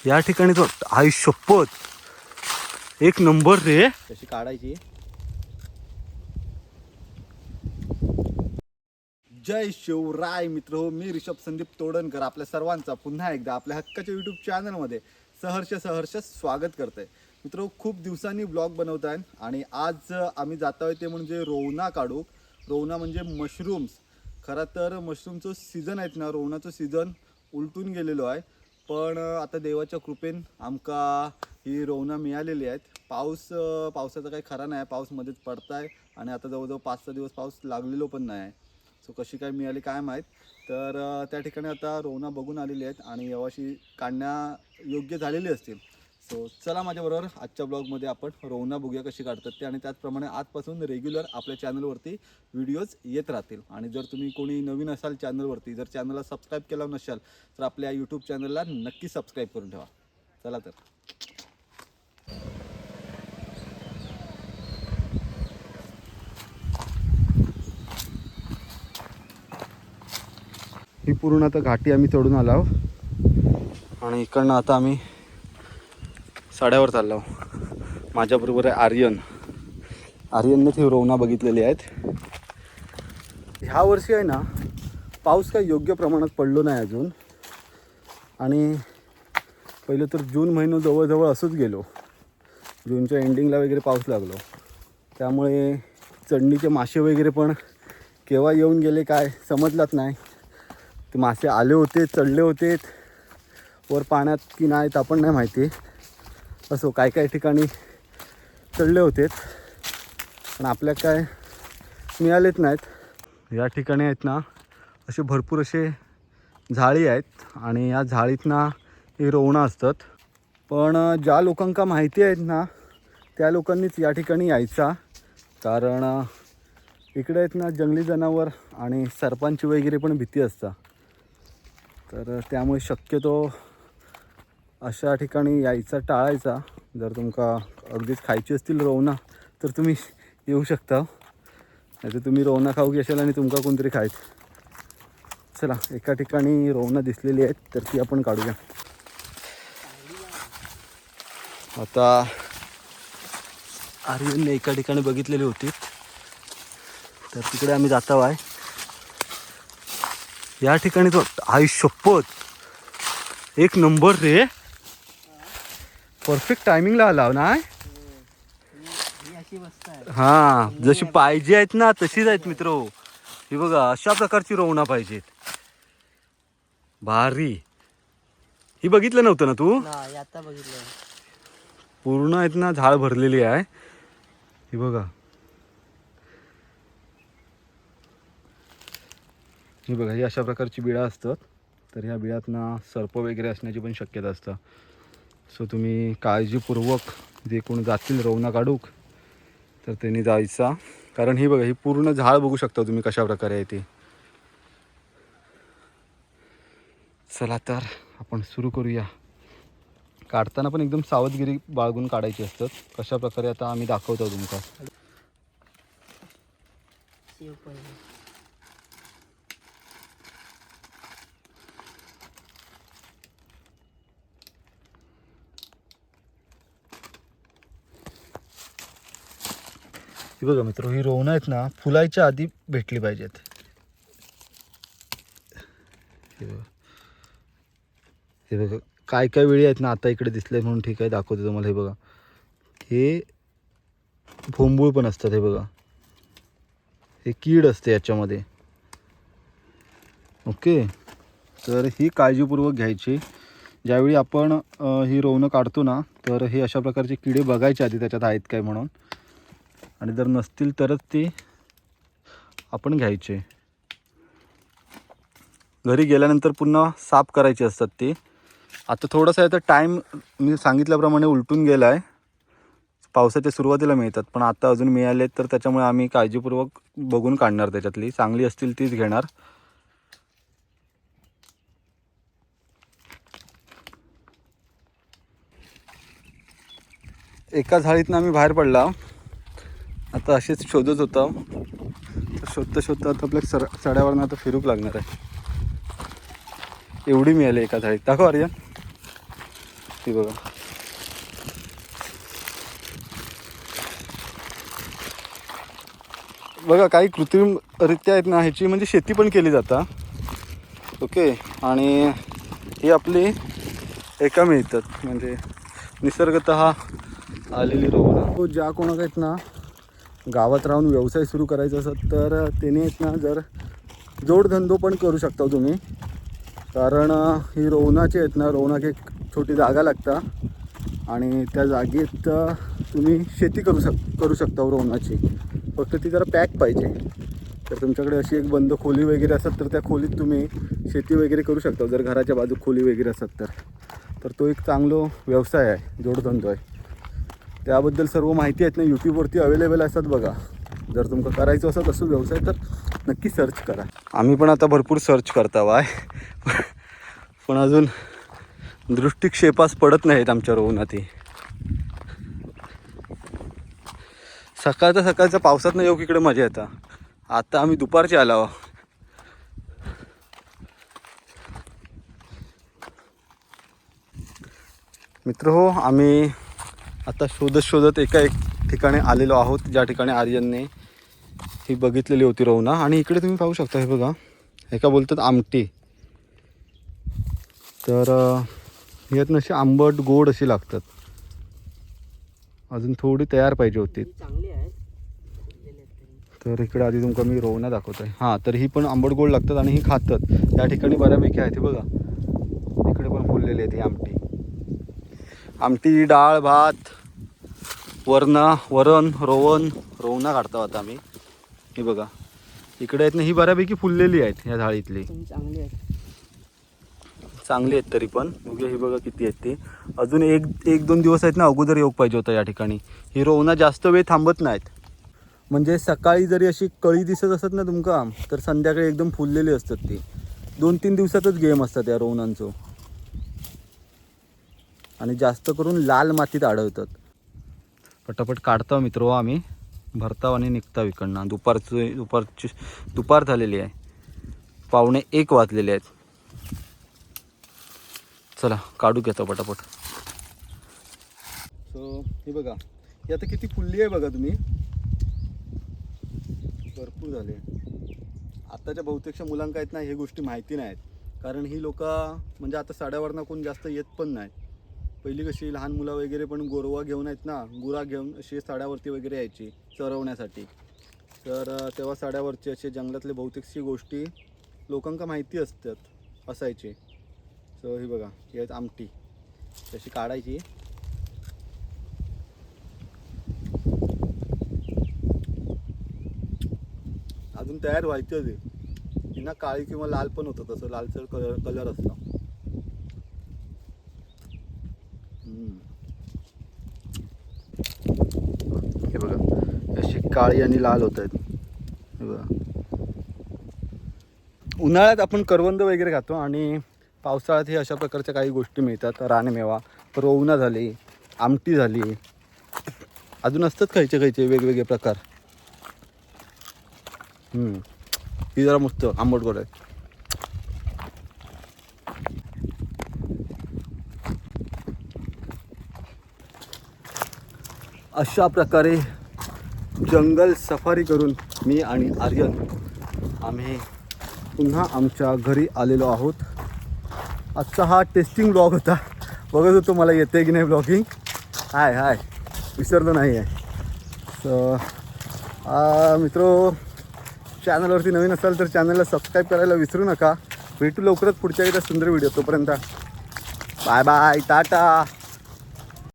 या ठिकाणी तो आई शपथ एक नंबर रे. कशी काढायची. जय शिवराय मित्र हो, मी ऋषभ संदीप तोडणकर आपल्या सर्वांचा पुन्हा एकदा आपल्या हक्काच्या यूट्यूब चॅनलमध्ये सहर्ष स्वागत करते. मित्र खूप दिवसांनी ब्लॉग बनवत आहे आणि आज आम्ही जात आहोत ते म्हणजे रोवना काढू. रोवना म्हणजे मशरूम्स. खरं तर मशरूमचं सीझन आहेत ना, रोवनाचं सीझन उलटून गेलेलो आहे, पण आता देवाच्या कृपेने आमका ही रोवना मिळालेली आहेत. पावसाचा काही खरा नाही, पाऊस मध्येच पडताय आणि आता जवळजवळ 5-6 दिवस पाऊस लागलेलो पण नाही. सो कशी काय मिळाली काय माहीत. तर त्या ठिकाणी आता रोवना बघून आलेली आहेत आणि यावर्षी काढण्या योग्य झालेली असतील. सो चला माझ्याबरोबर आजच्या ब्लॉगमध्ये आपण रोवना बघूया कशी काढतात ते, आणि त्याचप्रमाणे आजपासून रेग्युलर आपल्या चॅनलवरती व्हिडिओज येत राहतील. आणि जर तुम्ही कोणी नवीन असाल चॅनलवरती, जर चॅनलला सबस्क्राईब केला नसाल तर आपल्या यूट्यूब चॅनलला नक्की सबस्क्राईब करून ठेवा. चला तर ही पूर्ण आता घाटी आम्ही चढून आलो आणि इकडनं आता आम्ही साड्यावर चाललो. माझ्याबरोबर आहे आर्यनने ती रोवना बघितलेली आहेत. ह्या वर्षी आहे ना पाऊस काही योग्य प्रमाणात पडलो नाही अजून, आणि पहिलं तर जून महिना जवळजवळ असंच गेलो. जूनच्या एंडिंगला वगैरे पाऊस लागलो, त्यामुळे चढणीचे मासे वगैरे पण केव्हा येऊन गेले काय समजलंच नाही. ते मासे आले होते, चढले होते वर पाण्यात की नाहीत आपण नाही माहिती. असो काय काय ठिकाणी चढले होते पण आपल्या काय मिळालेच नाहीत. या ठिकाणी आहेत ना असे भरपूर असे झाळी आहेत आणि या झाळीत ना हे रोवणं असतात. पण ज्या लोकांका माहिती आहेत ना त्या लोकांनीच या ठिकाणी यायचा, कारण इकडे आहेत ना जंगली जनावर आणि सर्पांची वगैरे पण भीती असता. तर त्यामुळे शक्यतो अशा ठिकाणी यायचा टाळायचा. जर तुमका अगदीच खायची असतील रोवना तर तुम्ही येऊ शकता, नाही तर तुम्ही रोवना खाऊ घेशाल आणि तुमका कोणतरी खायचं. चला एका ठिकाणी रोवना दिसलेली आहेत तर ती आपण काढूया. आता आर्यनने एका ठिकाणी बघितलेली होती तर तिकडे आम्ही जातो आहे. या ठिकाणी तो आई शपथ एक नंबर रे. परफेक्ट टायमिंगला आला ना. हा जशी पाहिजे आहेत ना तशीच आहेत मित्र. ही बघा अशा प्रकारची रोवना पाहिजेत. भारी. ही बघितलं नव्हतं ना तू? आता बघितलं. पूर्ण आहेत ना झाड भरलेली आहे. ही बघा, ही बघा ही अशा प्रकारची बिळा असतात. तर ह्या बिळात ना सर्प वगैरे असण्याची पण शक्यता असतं. सो तुम्ही काळजीपूर्वक जे कोण जातील रोवना काढूक तर त्यांनी जायचा, कारण ही बघा ही पूर्ण झाड बघू शकता तुम्ही कशा प्रकारे आहे ती. चला तर आपण सुरू करूया. काढताना पण एकदम सावधगिरी बाळगून काढायची असतात. कशा प्रकारे आता आम्ही दाखवतो तुमका. ही बघा मित्र, ही रोवणं आहेत ना फुलायच्या आधी भेटली पाहिजेत. हे बघा काय काय वेळी आहेत ना आता इकडे दिसले म्हणून ठीक आहे दाखवतो तुम्हाला. हे बघा हे भोंबूळ पण असतात. हे बघा हे कीड असते याच्यामध्ये. ओके, तर ही काळजीपूर्वक घ्यायची. ज्यावेळी आपण ही रोवणं काढतो ना तर हे अशा प्रकारचे किडे बघायचे आधी त्याच्यात आहेत काय म्हणून, आणि जर नसतील तरच ते आपण घ्यायचे. घरी गेल्यानंतर पुन्हा साफ करायचे असतात ते. आता थोडंसं आहे तर टाईम मी सांगितल्याप्रमाणे उलटून गेला आहे. पावसाच्या सुरुवातीला मिळतात पण आता अजून मिळालेत, तर त्याच्यामुळे आम्ही काळजीपूर्वक बघून काढणार. त्याच्यातली चांगली असतील तीच घेणार. एका झाडीतनं आम्ही बाहेर पडला. आता असेच शोधत होता, शोधता शोधता आता आपल्या सड्यावरनं आता फिरूक लागणार आहे. एवढी मिळाली एका झाडीत. दाखव आर्यन. ती बघा. बघा काही कृत्रिमरित्या आहेत ना ह्याची म्हणजे शेती पण केली जाता. ओके. आणि ही आपली एका मिळतात म्हणजे निसर्गतः आलेली रोवणं. ज्या कोणाला आहेत ना गावात राहून व्यवसाय सुरू करायचा असत तर त्याने आहेत ना जर जोडधंदो पण करू शकता तुम्ही. कारण ही रोवणाची आहेत ना रोवणाक एक छोटी जागा लागता आणि त्या जागेत तुम्ही शेती करू शकता रोवणाची. फक्त ती जरा पॅक पाहिजे. तर तुमच्याकडे अशी एक बंद खोली वगैरे असत तर त्या खोलीत तुम्ही शेती वगैरे करू शकता. जर घराच्या बाजू खोली वगैरे असत तर तो एक चांगला व्यवसाय आहे, जोडधंदो आहे. त्याबद्दल सर्व माहिती आहेत ना यूट्यूबवरती अवेलेबल असतात बघा. जर तुमचं करायचं असं तसं व्यवसाय तर नक्की सर्च करा. आम्ही पण आता भरपूर सर्च करता आहे पण अजून दृष्टिक्षेपास पडत नाहीत आमच्या रोवणात. सकाळच्या पावसात येऊ इकडे मजा येतं. आता आम्ही दुपारचे आलो. मित्र हो, आम्ही आता शोधत एक ठिकाणी आलेलो आहोत ज्या ठिकाणी आर्यनने ही बघितलेली होती रोवणा. आणि इकडे तुम्ही पाहू शकता हे बघा, एका बोलतात आमटी. तर ह्यात अशी आंबट गोड अशी लागतात. अजून थोडी तयार पाहिजे होती. तर इकडे आधी तुमका मी रोवणा दाखवतो आहे. हां, तर ही पण आंबट गोड लागतात आणि ही खातात. या ठिकाणी बऱ्यापैकी आहे ते बघा. इकडे पण फुललेली आहे ती आमटी, डाळ, भात, वरण, रोवणा काढतो आता आम्ही. ही बघा इकडे आहेत ना, ही बऱ्यापैकी फुललेली आहेत ह्या झाडीतली. चांगली आहेत तरी पण बघूया. ही बघा किती आहेत ती. अजून एक दोन दिवस आहेत ना अगोदर योग पाहिजे होता या ठिकाणी. ही रोवणा जास्त वेळ थांबत नाहीत. म्हणजे सकाळी जरी अशी कळी दिसत असत ना तुमका तर संध्याकाळी एकदम फुललेली असतात ती. 2-3 दिवसातच गेम असतात या रोवणांचो. आणि जास्त करून लाल मातीत आढळतात. पटापट काढतो मित्र आम्ही, भरताव आणि निघताव इकडनं. दुपार झालेली आहे, 12:45 वाजलेले आहेत. चला काढू घेतो पटापट. सो हे बघा, ही आता किती फुलली आहे बघा तुम्ही. भरपूर झाले. आताच्या बहुतेकशा मुलांना आहेत ना हे गोष्टी माहिती नाहीत. कारण ही लोक म्हणजे आता साड्यावरनं कोण जास्त येत पण नाही. पहिली कशी लहान मुलं वगैरे पण गोरवा घेऊन आहेत ना, गुरा घेऊन अशी साड्यावरती वगैरे यायची चरवण्यासाठी. तर तेव्हा साड्यावरची असे जंगलातले बहुतेकशी गोष्टी लोकांना माहिती असतात असायची. सो ही बघा, ही आहेत आमटी. तशी काढायची. अजून तयार व्हायचं आहे. ती ना काळी किंवा लाल पण होतं, तसं लालसर कलर असतो. हे बघा अशी काळी आणि लाल होत आहेत. हे बघा, उन्हाळ्यात आपण करवंद वगैरे खातो आणि पावसाळ्यात हे अशा प्रकारच्या काही गोष्टी मिळतात. रानमेवा, रोवणा झाली, आमटी झाली, अजून असतात खायचे वेगवेगळे प्रकार. ही जरा मस्त आंबट गोड आहे. अशा प्रकारे जंगल सफारी करून मी आणि आर्यन आम्ही पुन्हा आमच्या घरी आलेलो आहोत. आजचा हा टेस्टिंग ब्लॉग होता. बघत होतो मला येते की नाही ब्लॉगिंग. हाय विसरलो नाही आहे. सो मित्रो, चॅनलवरती नवीन असाल तर चॅनलला सबस्क्राईब करायला विसरू नका. भेटू लवकरच पुढच्या एकदा सुंदर व्हिडिओ. तोपर्यंत बाय टाटा.